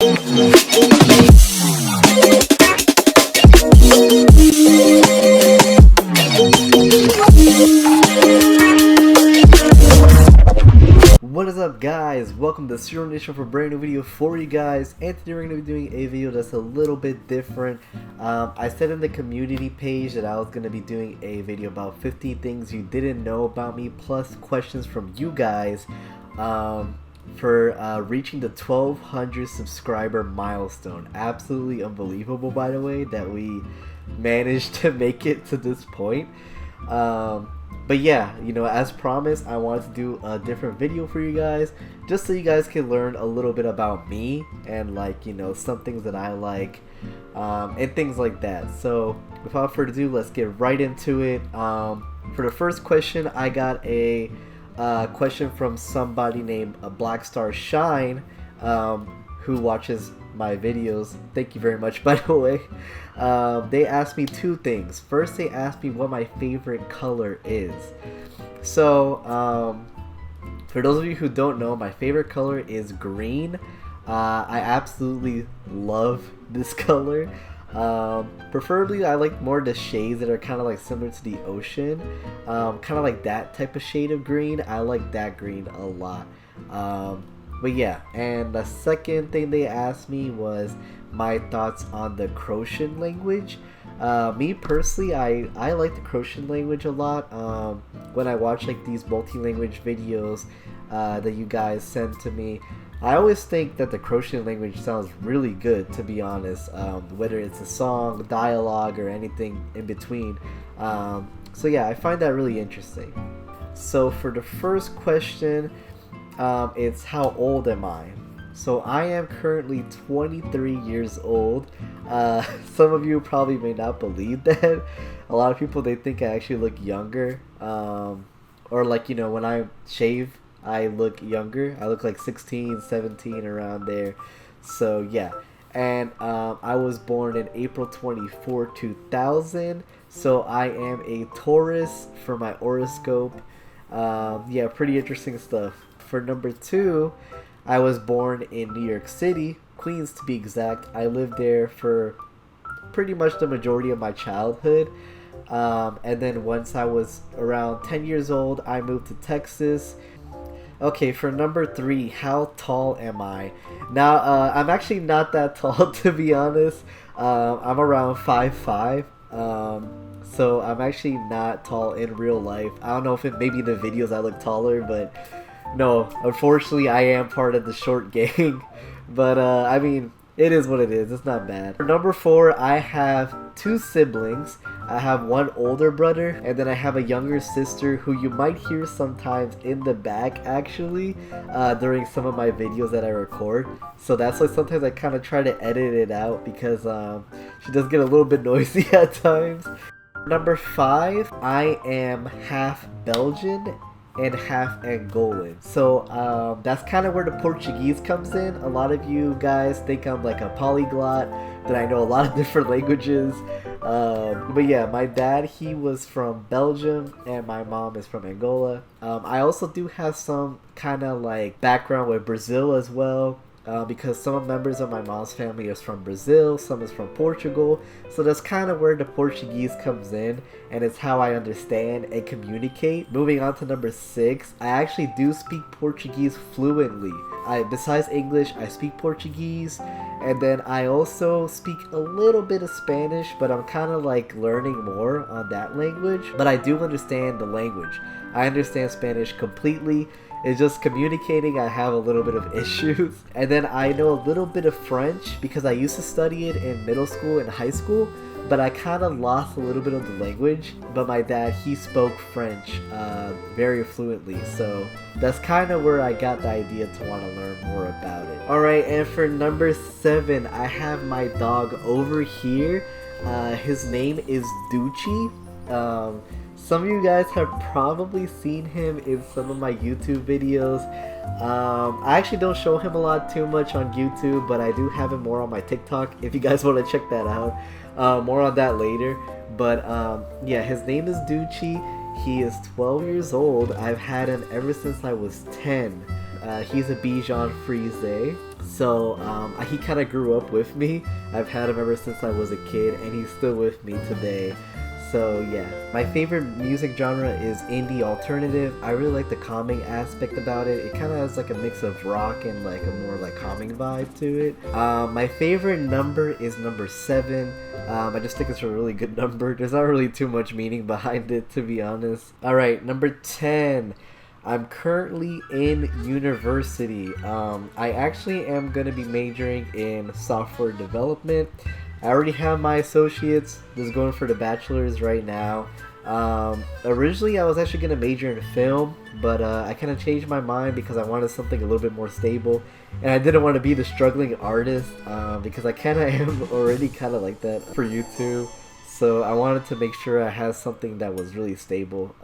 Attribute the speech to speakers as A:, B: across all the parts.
A: What is up, guys? Welcome to Cyril Nation for a brand new video for you guys. And today we're going to be doing a video that's a little bit different. I said in the community page that I was going to be doing a video about 15 things you didn't know about me, plus questions from you guys for reaching the 1,200 subscriber milestone. Absolutely unbelievable, by the way, that we managed to make it to this point. But yeah, you know, as promised, I wanted to do a different video for you guys, just so you guys can learn a little bit about me and, like, you know, some things that I like, and things like that. So without further ado, let's get right into it. For the first question, I got a question from somebody named Black Star Shine, who watches my videos. Thank you very much, by the way. They asked me two things. First, they asked me what my favorite color is. So for those of you who don't know, my favorite color is green. I absolutely love this color. Preferably I like more the shades that are kind of like similar to the ocean, kind of like that type of shade of green. I like that green a lot. But yeah, and the second thing they asked me was my thoughts on the Croatian language. Me personally, I like the Croatian language a lot. When I watch like these multi-language videos that you guys send to me, I always think that the Croatian language sounds really good, to be honest, whether it's a song, dialogue, or anything in between. So yeah, I find that really interesting. So for the first question, it's how old am I? So I am currently 23 years old. Some of you probably may not believe that. A lot of people, they think I actually look younger, or like, you know, when I shave I look younger. I look like 16, 17, around there. So yeah, and I was born in April 24, 2000, so I am a Taurus for my horoscope. Yeah, pretty interesting stuff. For number two, I was born in New York City, Queens to be exact. I lived there for pretty much the majority of my childhood. And then once I was around 10 years old, I moved to Texas. Okay, for number three, how tall am I? Now, I'm actually not that tall, to be honest. I'm around 5'5". So I'm actually not tall in real life. I don't know if maybe in the videos I look taller, but no, unfortunately I am part of the short gang. But I mean, it is what it is. It's not bad. For number four, I have two siblings. I have one older brother, and then I have a younger sister who you might hear sometimes in the back, actually, during some of my videos that I record. So that's why sometimes I kind of try to edit it out, because she does get a little bit noisy at times. Number five, I am half Belgian and half Angolan. So that's kind of where the Portuguese comes in. A lot of you guys think I'm like a polyglot, that I know a lot of different languages. But yeah, my dad, he was from Belgium, and my mom is from Angola. I also do have some kind of like background with Brazil as well. Because some members of my mom's family is from Brazil, some is from Portugal, so that's kind of where the Portuguese comes in, and it's how I understand and communicate. Moving on to number six, I actually do speak Portuguese fluently. Besides English, I speak Portuguese, and then I also speak a little bit of Spanish, but I'm kind of like learning more on that language, but I do understand the language. I understand Spanish completely. It's just communicating, I have a little bit of issues. And then I know a little bit of French because I used to study it in middle school and high school, but I kind of lost a little bit of the language. But my dad, he spoke French very fluently, so that's kind of where I got the idea to want to learn more about it. Alright, and for number seven, I have my dog over here. His name is Ducci. Some of you guys have probably seen him in some of my YouTube videos. I actually don't show him a lot too much on YouTube, but I do have him more on my TikTok if you guys want to check that out. More on that later. But yeah, his name is Ducci. He is 12 years old. I've had him ever since I was 10. He's a Bichon Frise. So he kind of grew up with me. I've had him ever since I was a kid, and he's still with me today. So yeah, my favorite music genre is indie alternative. I really like the calming aspect about it. It kind of has like a mix of rock and like a more like calming vibe to it. My favorite number is number 7. I just think it's a really good number. There's not really too much meaning behind it, to be honest. Alright, number 10. I'm currently in university. I actually am going to be majoring in software development. I already have my associates, just going for the bachelor's right now. Originally I was actually going to major in film, but I kind of changed my mind because I wanted something a little bit more stable. And I didn't want to be the struggling artist, because I kind of am already kind of like that for YouTube. So I wanted to make sure I had something that was really stable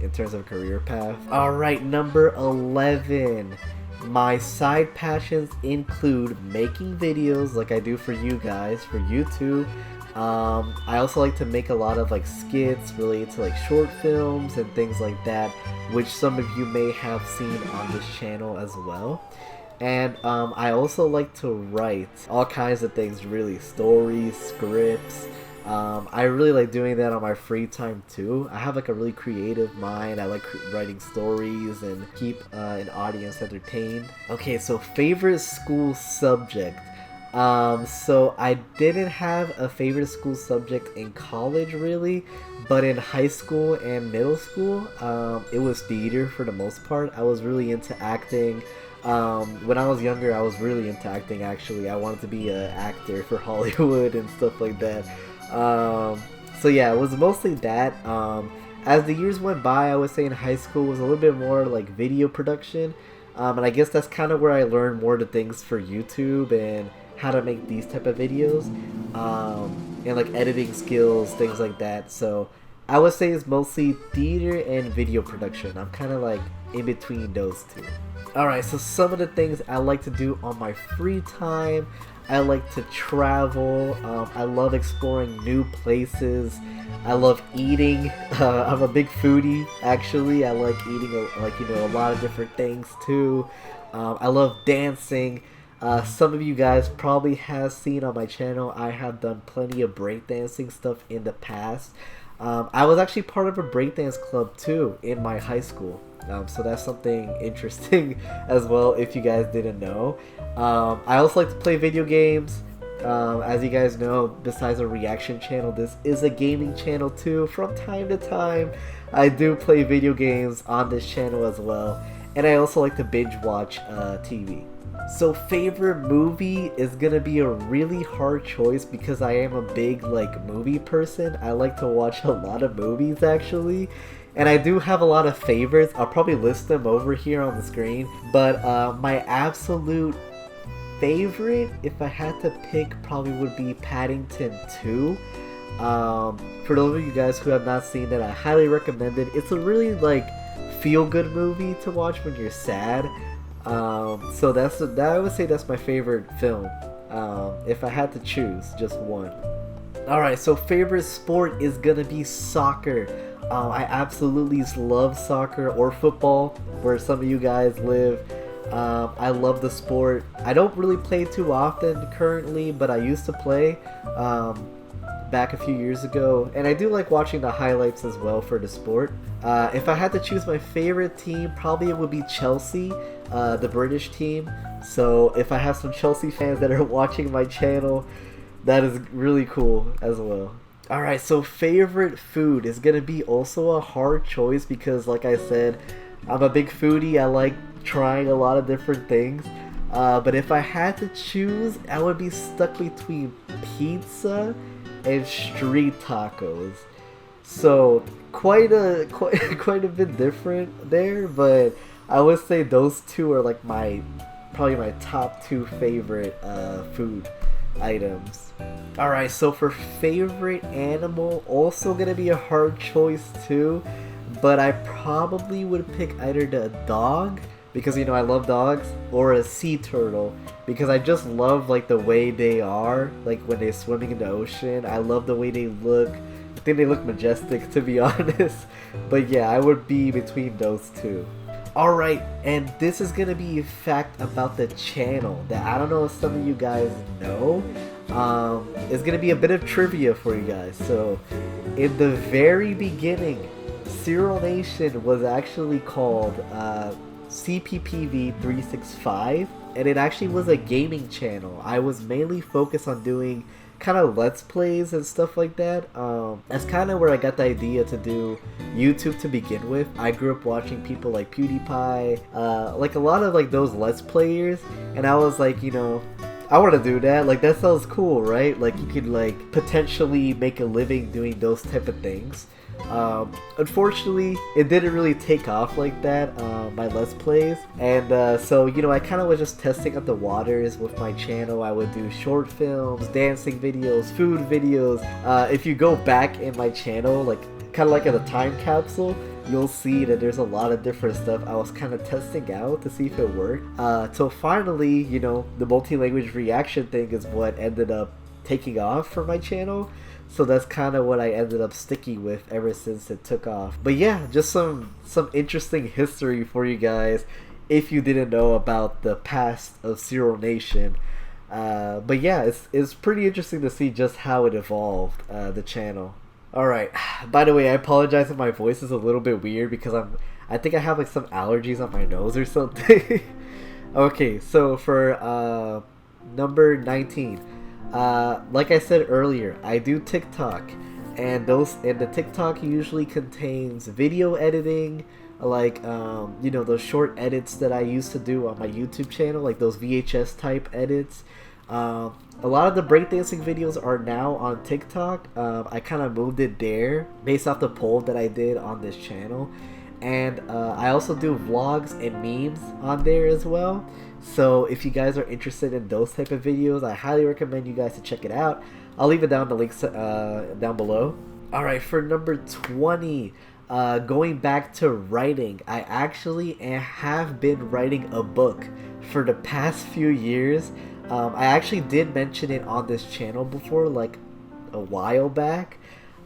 A: in terms of career path. Alright, number 11. My side passions include making videos like I do for you guys, for YouTube. I also like to make a lot of like skits related to like short films and things like that, which some of you may have seen on this channel as well. And I also like to write all kinds of things, really, stories, scripts. I really like doing that on my free time too. I have like a really creative mind. I like writing stories and keep an audience entertained. Okay, so favorite school subject. So I didn't have a favorite school subject in college really, but in high school and middle school, it was theater for the most part. I was really into acting. When I was younger, I was really into acting actually. I wanted to be an actor for Hollywood and stuff like that. So yeah, it was mostly that. As the years went by, I would say in high school was a little bit more like video production. And I guess that's kind of where I learned more the things for YouTube and how to make these type of videos. And like editing skills, things like that. So I would say it's mostly theater and video production. I'm kind of like in between those two. Alright, so some of the things I like to do on my free time. I like to travel. I love exploring new places. I love eating. I'm a big foodie, actually. I like eating a lot of different things too. I love dancing. Some of you guys probably have seen on my channel, I have done plenty of breakdancing stuff in the past. I was actually part of a breakdance club too in my high school. So that's something interesting as well if you guys didn't know. I also like to play video games. As you guys know, besides a reaction channel, this is a gaming channel too. From time to time, I do play video games on this channel as well. And I also like to binge watch TV. So favorite movie is gonna be a really hard choice because I am a big like movie person. I like to watch a lot of movies actually. And I do have a lot of favorites. I'll probably list them over here on the screen. But my absolute favorite, if I had to pick, probably would be Paddington 2. For those of you guys who have not seen it, I highly recommend it. It's a really like feel-good movie to watch when you're sad. So I would say that's my favorite film. If I had to choose just one. Alright, so favorite sport is gonna be soccer. I absolutely love soccer or football, where some of you guys live. I love the sport. I don't really play too often currently, but I used to play back a few years ago. And I do like watching the highlights as well for the sport. If I had to choose my favorite team, probably it would be Chelsea, the British team. So if I have some Chelsea fans that are watching my channel, that is really cool as well. Alright, so favorite food is gonna be also a hard choice because like I said, I'm a big foodie. I like trying a lot of different things. But if I had to choose, I would be stuck between pizza and street tacos. So quite a bit different there, but I would say those two are like probably my top 2 favorite food items. Alright, so for favorite animal, also gonna be a hard choice too, but I probably would pick either a dog, because I love dogs, or a sea turtle, because I just love like the way they are, like when they're swimming in the ocean. I love the way they look. I think they look majestic, to be honest. But yeah, I would be between those two. Alright, and this is gonna be a fact about the channel that I don't know if some of you guys know. It's gonna be a bit of trivia for you guys. So, in the very beginning, Cyril Nation was actually called CPPV 365, and it actually was a gaming channel. I was mainly focused on doing kind of let's plays and stuff like that. That's kind of where I got the idea to do YouTube to begin with. I grew up watching people like PewDiePie, like a lot of like those let's players, and I was like, you know, I want to do that. Like, that sounds cool, right? Like, you could like potentially make a living doing those type of things. Unfortunately, it didn't really take off like that, my Let's Plays, and so, you know, I kind of was just testing out the waters with my channel. I would do short films, dancing videos, food videos. If you go back in my channel, like, kind of like in a time capsule, you'll see that there's a lot of different stuff I was kind of testing out to see if it worked. Till finally, you know, the multi-language reaction thing is what ended up taking off for my channel. So that's kind of what I ended up sticking with ever since it took off. But yeah, just some interesting history for you guys if you didn't know about the past of Cyril Nation. But yeah, it's pretty interesting to see just how it evolved, the channel. Alright, by the way, I apologize if my voice is a little bit weird because I think I have like some allergies on my nose or something. Okay, so for number 19. Like I said earlier, I do TikTok, and the TikTok usually contains video editing, like you know, those short edits that I used to do on my YouTube channel, like those VHS type edits. A lot of the breakdancing videos are now on TikTok. I kind of moved it there based off the poll that I did on this channel, and I also do vlogs and memes on there as well. So if you guys are interested in those type of videos, I highly recommend you guys to check it out. I'll leave it down the links down below. Alright, for number 20, going back to writing, I actually have been writing a book for the past few years. I actually did mention it on this channel before, like a while back.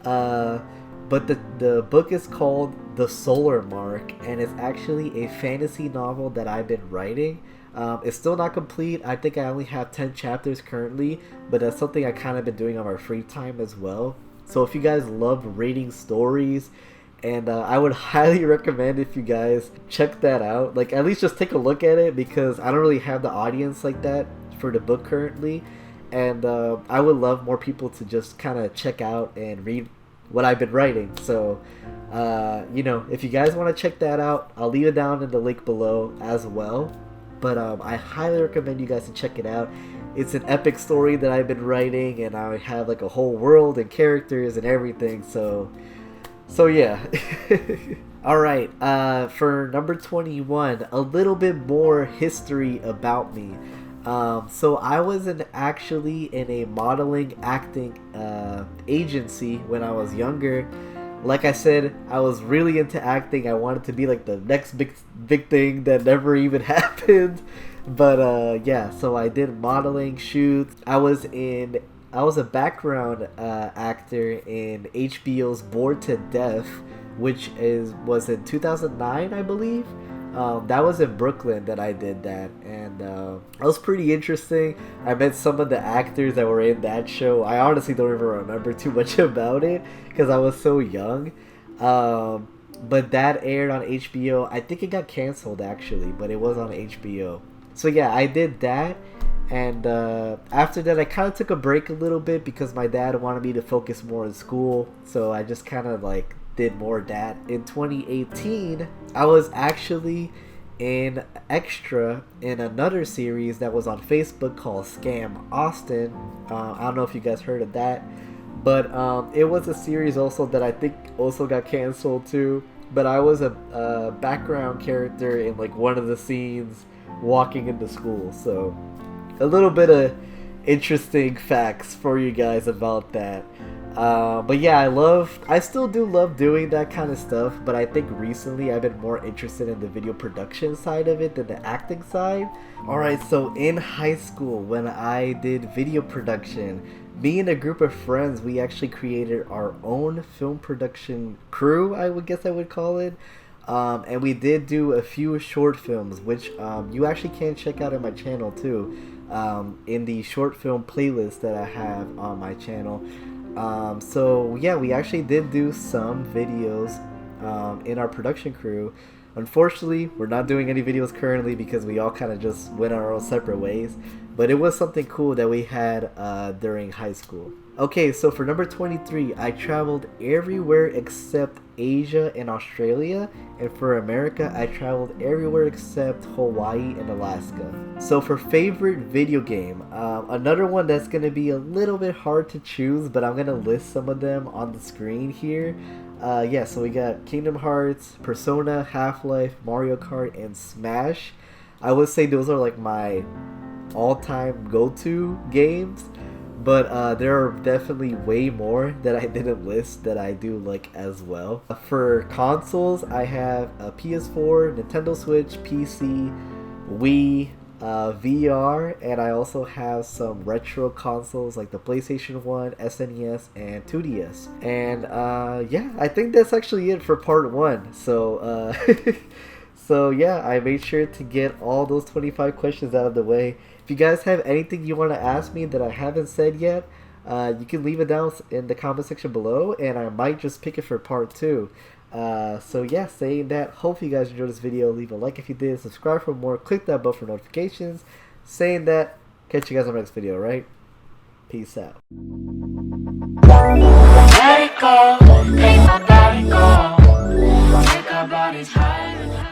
A: But the book is called The Solar Mark, and it's actually a fantasy novel that I've been writing. It's still not complete. I think I only have 10 chapters currently, but that's something I kind of been doing on my free time as well. So if you guys love reading stories, and I would highly recommend if you guys check that out, like at least just take a look at it, because I don't really have the audience like that for the book currently, and I would love more people to just kind of check out and read what I've been writing. So you know, if you guys want to check that out, I'll leave it down in the link below as well. But I highly recommend you guys to check it out. It's an epic story that I've been writing, and I have like a whole world and characters and everything. So yeah. Alright, for number 21, a little bit more history about me. So I was actually in a modeling acting agency when I was younger. Like I said, I was really into acting. I wanted to be like the next big thing that never even happened. But yeah, so I did modeling shoots. I was a background actor in HBO's Bored to Death, which was in 2009, I believe. That was in Brooklyn that I did that, and that was pretty interesting. I met some of the actors that were in that show. I honestly don't even remember too much about it because I was so young. But that aired on HBO. I think it got canceled actually, but it was on HBO. So yeah, I did that, and after that I kind of took a break a little bit because my dad wanted me to focus more on school, so I just kind of like did more of that. In 2018, I was actually in extra in another series that was on Facebook called Scam Austin. I don't know if you guys heard of that, but it was a series also that I think also got canceled too. But I was a background character in like one of the scenes walking into school, so a little bit of interesting facts for you guys about that. But yeah, I still do love doing that kind of stuff, but I think recently I've been more interested in the video production side of it than the acting side. Alright, so in high school when I did video production, me and a group of friends, we actually created our own film production crew, I would guess I would call it. And we did do a few short films, which you actually can check out on my channel too, in the short film playlist that I have on my channel. So yeah, we actually did do some videos in our production crew. Unfortunately, we're not doing any videos currently because we all kind of just went our own separate ways. But it was something cool that we had during high school. Okay, so for number 23, I traveled everywhere except Asia and Australia. And for America, I traveled everywhere except Hawaii and Alaska. So for favorite video game, another one that's going to be a little bit hard to choose, but I'm going to list some of them on the screen here. Yeah, so we got Kingdom Hearts, Persona, Half-Life, Mario Kart, and Smash. I would say those are like my all-time go-to games, but there are definitely way more that I didn't list that I do like as well. For consoles, I have a PS4, Nintendo Switch, PC, Wii, VR, and I also have some retro consoles like the PlayStation 1, SNES, and 2DS. And yeah, I think that's actually it for part 1. So so yeah, I made sure to get all those 25 questions out of the way. If you guys have anything you want to ask me that I haven't said yet, you can leave it down in the comment section below, and I might just pick it for part 2. So yeah, saying that, hope you guys enjoyed this video. Leave a like if you did, subscribe for more, click that bell for notifications. Saying that, catch you guys on the next video, right? Peace out.
B: Let it go, make my body go, make our bodies higher and higher.